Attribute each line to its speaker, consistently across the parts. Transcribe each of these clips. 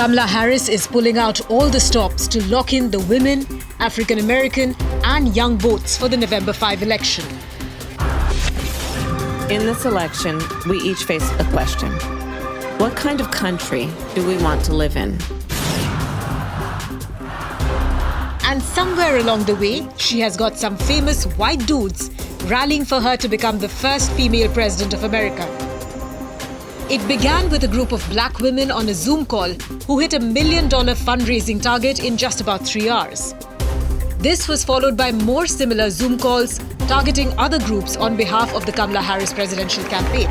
Speaker 1: Kamala Harris is pulling out all the stops to lock in the women, African American and young votes for the November 5 election.
Speaker 2: In this election, we each face a question. What kind of country do we want to live in?
Speaker 1: And somewhere along the way, she has got some famous white dudes rallying for her to become the first female president of America. It began with a group of black women on a Zoom call who hit $1 million fundraising target in just about 3 hours. This was followed by more similar Zoom calls targeting other groups on behalf of the Kamala Harris presidential campaign.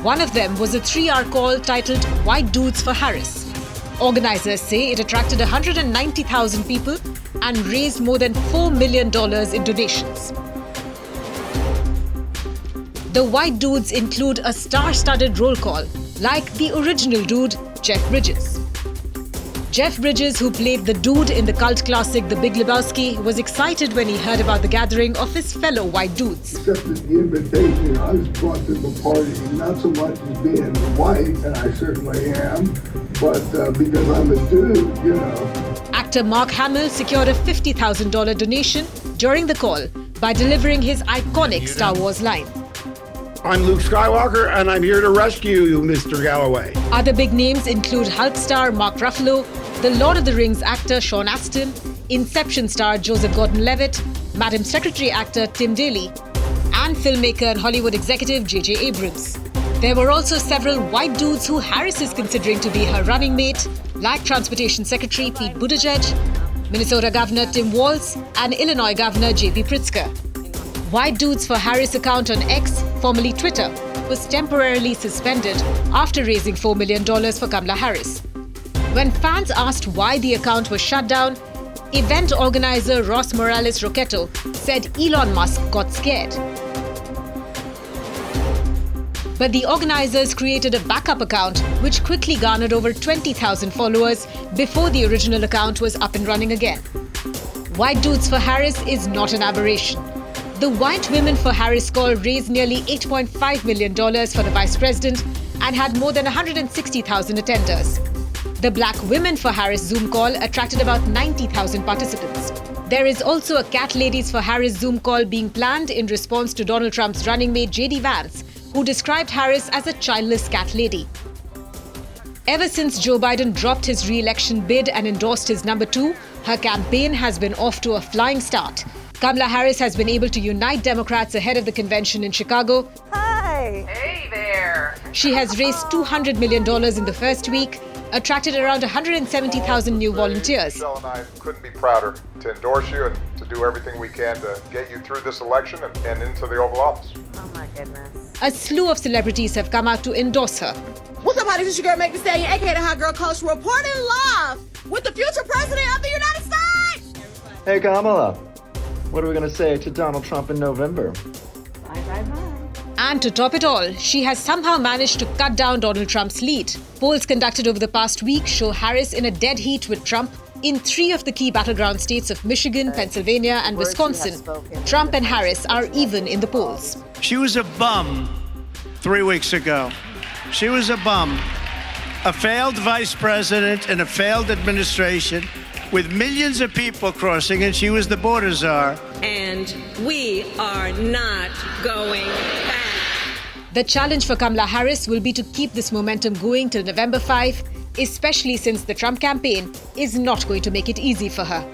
Speaker 1: One of them was a 3-hour call titled White Dudes for Harris. Organizers say it attracted 190,000 people and raised more than $4 million in donations. The white dudes include a star-studded roll call, like the original dude, Jeff Bridges. Jeff Bridges, who played the dude in the cult classic The Big Lebowski, was excited when he heard about the gathering of his fellow white dudes.
Speaker 3: Accepted the invitation. I was brought to the party, not so much as being white, and I certainly am, but because I'm a dude, you know.
Speaker 1: Actor Mark Hamill secured a $50,000 donation during the call by delivering his iconic Star Wars line.
Speaker 4: I'm Luke Skywalker, and I'm here to rescue you, Mr. Galloway.
Speaker 1: Other big names include Hulk star Mark Ruffalo, the Lord of the Rings actor Sean Astin, Inception star Joseph Gordon-Levitt, Madam Secretary actor Tim Daly, and filmmaker and Hollywood executive J.J. Abrams. There were also several white dudes who Harris is considering to be her running mate, like Transportation Secretary Pete Buttigieg, Minnesota Governor Tim Walz, and Illinois Governor J.B. Pritzker. White Dudes for Harris account on X, formerly Twitter, was temporarily suspended after raising $4 million for Kamala Harris. When fans asked why the account was shut down, event organizer Ross Morales Roquetto said Elon Musk got scared. But the organizers created a backup account which quickly garnered over 20,000 followers before the original account was up and running again. White Dudes for Harris is not an aberration. The White Women for Harris call raised nearly $8.5 million for the vice president and had more than 160,000 attenders. The Black Women for Harris Zoom call attracted about 90,000 participants. There is also a Cat Ladies for Harris Zoom call being planned in response to Donald Trump's running mate J.D. Vance, who described Harris as a childless cat lady. Ever since Joe Biden dropped his re-election bid and endorsed his number 2, her campaign has been off to a flying start. Kamala Harris has been able to unite Democrats ahead of the convention in Chicago.
Speaker 5: Hi! Hey there!
Speaker 1: She has raised $200 million in the first week, attracted around 170,000 new volunteers.
Speaker 6: Michelle and I couldn't be prouder to endorse you and to do everything we can to get you through this election and into the Oval Office.
Speaker 5: Oh my goodness.
Speaker 1: A slew of celebrities have come out to endorse her.
Speaker 7: What's up, honey? This is your girl, Meg Thee Stallion, aka the Hot Girl Coach, reporting live with the future president of the United States!
Speaker 8: Hey, Kamala. What are we going to say to Donald Trump in November?
Speaker 5: Bye, bye, bye.
Speaker 1: And to top it all, she has somehow managed to cut down Donald Trump's lead. Polls conducted over the past week show Harris in a dead heat with Trump in 3 of the key battleground states of Michigan, Pennsylvania, and Wisconsin. Trump and Harris are even in the polls.
Speaker 9: She was a bum 3 weeks ago. She was a bum. A failed vice president in a failed administration with millions of people crossing, and she was the border czar.
Speaker 2: And we are not going back.
Speaker 1: The challenge for Kamala Harris will be to keep this momentum going till November 5, especially since the Trump campaign is not going to make it easy for her.